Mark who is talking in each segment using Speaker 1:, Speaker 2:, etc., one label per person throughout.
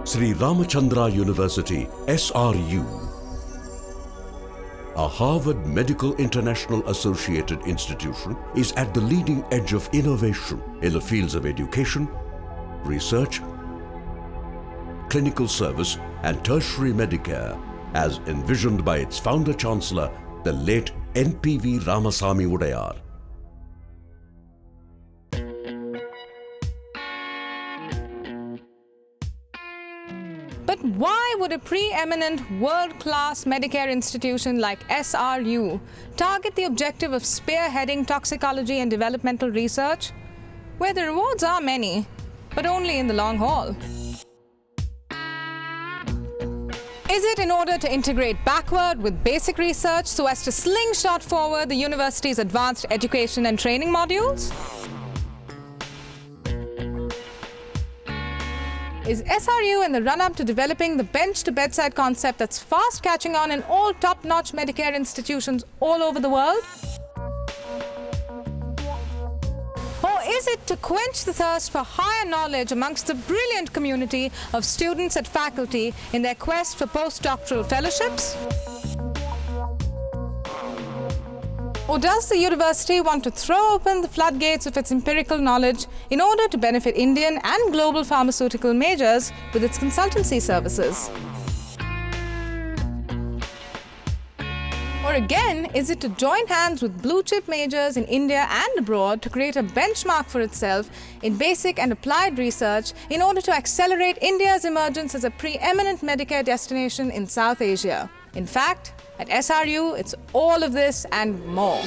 Speaker 1: Sri Ramachandra University, SRU, a Harvard Medical International Associated institution, is at the leading edge of innovation in the fields of education, research, clinical service and tertiary Medicare, as envisioned by its founder-chancellor, the late NPV Ramasamy Udayar.
Speaker 2: But why would a preeminent world-class Medicare institution like SRU target the objective of spearheading toxicology and developmental research, where the rewards are many, but only in the long haul? Is it in order to integrate backward with basic research so as to slingshot forward the university's advanced education and training modules? Is SRU in the run-up to developing the bench-to-bedside concept that's fast catching on in all top-notch Medicare institutions all over the world? Or is it to quench the thirst for higher knowledge amongst the brilliant community of students and faculty in their quest for postdoctoral fellowships? Or does the university want to throw open the floodgates of its empirical knowledge in order to benefit Indian and global pharmaceutical majors with its consultancy services? Or again, is it to join hands with blue-chip majors in India and abroad to create a benchmark for itself in basic and applied research in order to accelerate India's emergence as a preeminent Medicare destination in South Asia? In fact, at SRU, it's all of this and more.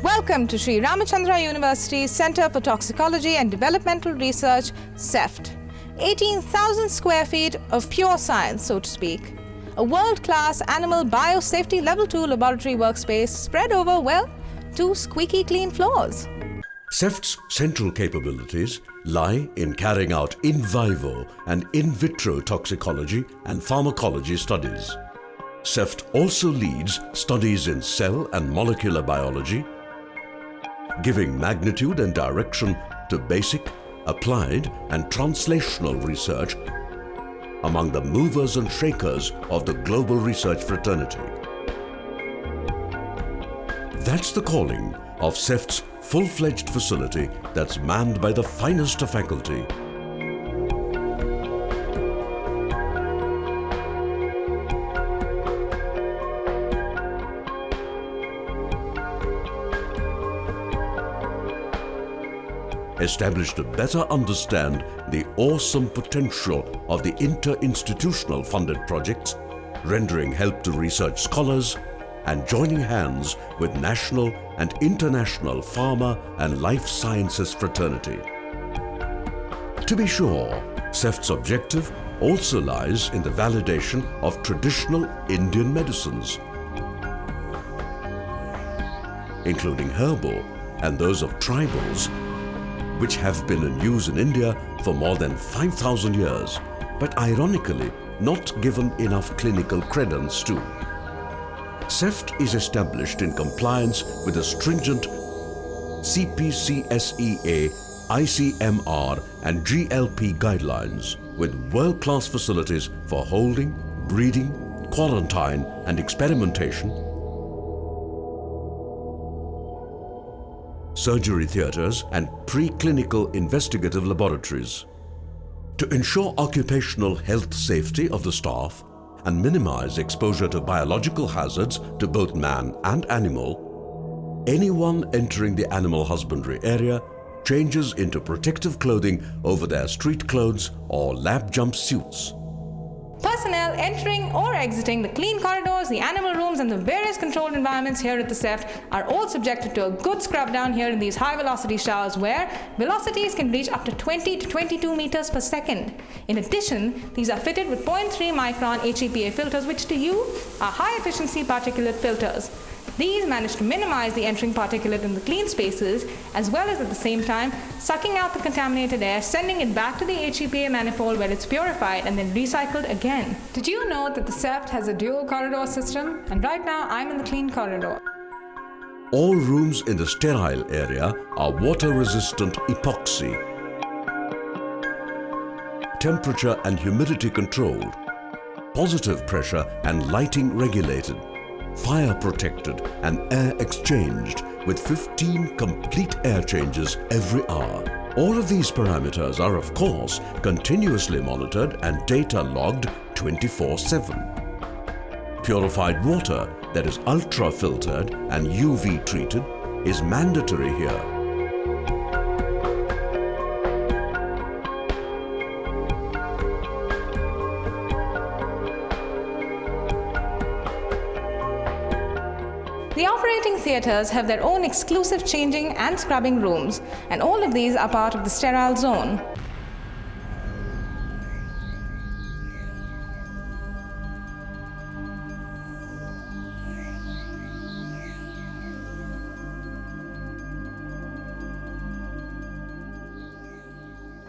Speaker 2: Welcome to Sri Ramachandra University's Center for Toxicology and Developmental Research, CEFT. 18,000 square feet of pure science, so to speak. A world-class animal biosafety level 2 laboratory workspace spread over, well, 2 squeaky clean floors.
Speaker 1: CEFT's central capabilities lie in carrying out in vivo and in vitro toxicology and pharmacology studies. CEFT also leads studies in cell and molecular biology, giving magnitude and direction to basic, applied and translational research among the movers and shakers of the global research fraternity. That's the calling of CEFT's full-fledged facility that's manned by the finest of faculty. Established to better understand the awesome potential of the inter-institutional funded projects, rendering help to research scholars, and joining hands with national and international pharma and life sciences fraternity. To be sure, CEFT's objective also lies in the validation of traditional Indian medicines, including herbal and those of tribals, which have been in use in India for more than 5,000 years, but ironically not given enough clinical credence to. CEFT is established in compliance with the stringent CPCSEA, ICMR and GLP guidelines, with world-class facilities for holding, breeding, quarantine and experimentation, surgery theatres and preclinical investigative laboratories. To ensure occupational health safety of the staff and minimize exposure to biological hazards to both man and animal, anyone entering the animal husbandry area changes into protective clothing over their street clothes or lab jump suits.
Speaker 2: Per personnel entering or exiting the clean corridors, the animal rooms, and the various controlled environments here at the SEFT are all subjected to a good scrub down here in these high velocity showers where velocities can reach up to 20 to 22 meters per second. In addition, these are fitted with 0.3 micron HEPA filters, which to you are high efficiency particulate filters. These manage to minimize the entering particulate in the clean spaces, as well as at the same time sucking out the contaminated air, sending it back to the HEPA manifold where it's purified and then recycled again. Did you know that the SEFT has a dual corridor system? And right now I'm in the clean corridor.
Speaker 1: All rooms in the sterile area are water-resistant epoxy, temperature and humidity controlled, positive pressure and lighting regulated, fire protected and air exchanged with 15 complete air changes every hour. All of these parameters are of course continuously monitored and data logged 24/7. Purified water that is ultra filtered and UV treated is mandatory here. The operating theatres have their own exclusive changing and scrubbing rooms, and all of these are part of the sterile zone.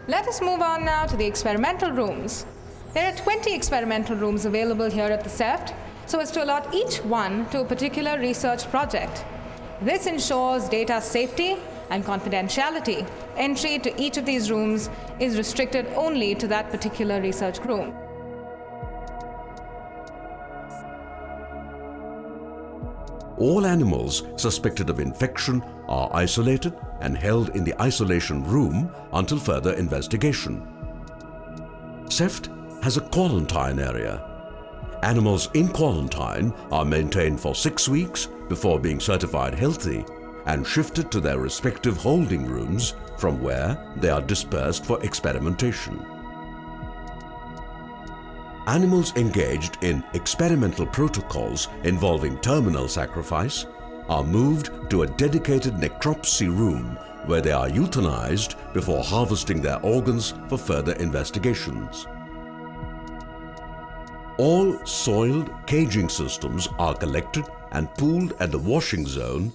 Speaker 1: Let us move on now to the experimental rooms. There are 20 experimental rooms available here at the SEFT, so as to allot each one to a particular research project. This ensures data safety and confidentiality. Entry to each of these rooms is restricted only to that particular research room. All animals suspected of infection are isolated and held in the isolation room until further investigation. SEFT has a quarantine area. Animals in quarantine are maintained for 6 weeks before being certified healthy and shifted to their respective holding rooms from where they are dispersed for experimentation. Animals engaged in experimental protocols involving terminal sacrifice are moved to a dedicated necropsy room where they are euthanized before harvesting their organs for further investigations. All soiled caging systems are collected and pooled at the washing zone,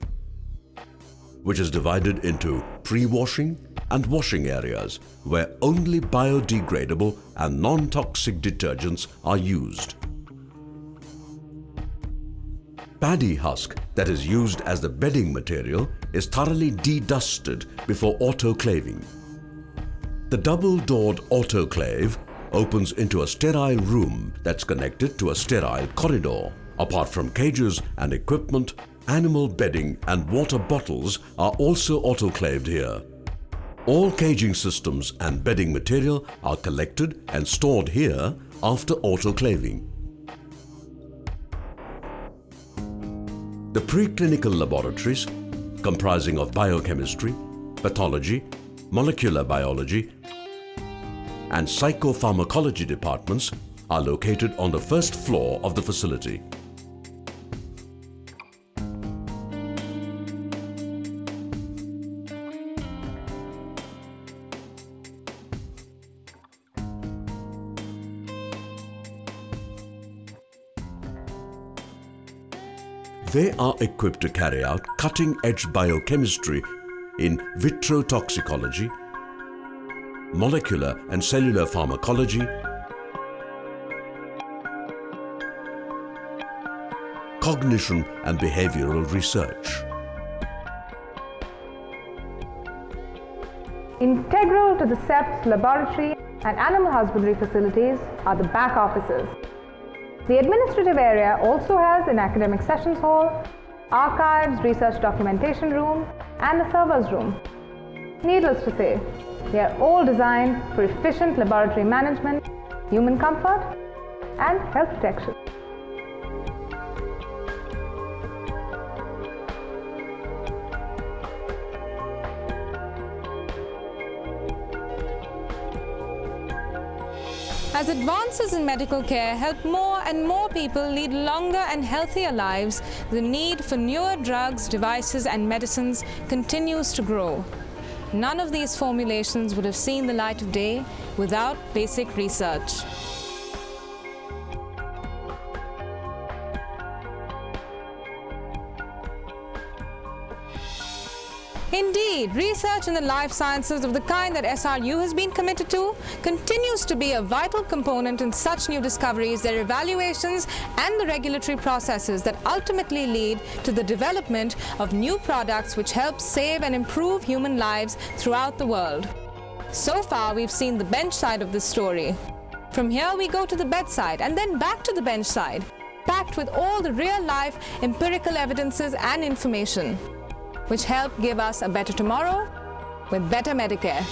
Speaker 1: which is divided into pre-washing and washing areas where only biodegradable and non-toxic detergents are used. Paddy husk that is used as the bedding material is thoroughly de-dusted before autoclaving. The double-doored autoclave opens into a sterile room that's connected to a sterile corridor. Apart from cages and equipment, animal bedding and water bottles are also autoclaved here. All caging systems and bedding material are collected and stored here after autoclaving. The preclinical laboratories, comprising of biochemistry, pathology, molecular biology, and psychopharmacology departments are located on the first floor of the facility. They are equipped to carry out cutting-edge biochemistry in vitro toxicology, molecular and cellular pharmacology, cognition and behavioral research.
Speaker 2: Integral to the SEFT's laboratory and animal husbandry facilities are the back offices. The administrative area also has an academic sessions hall, archives, research documentation room, and a server's room. Needless to say, they are all designed for efficient laboratory management, human comfort, and health protection. As advances in medical care help more and more people lead longer and healthier lives, the need for newer drugs, devices, and medicines continues to grow. None of these formulations would have seen the light of day without basic research. Indeed, research in the life sciences of the kind that SRU has been committed to continues to be a vital component in such new discoveries, their evaluations, and the regulatory processes that ultimately lead to the development of new products which help save and improve human lives throughout the world. So far, we've seen the bench side of this story. From here, we go to the bedside and then back to the bench side, packed with all the real-life empirical evidences and information, which help give us a better tomorrow with better Medicare.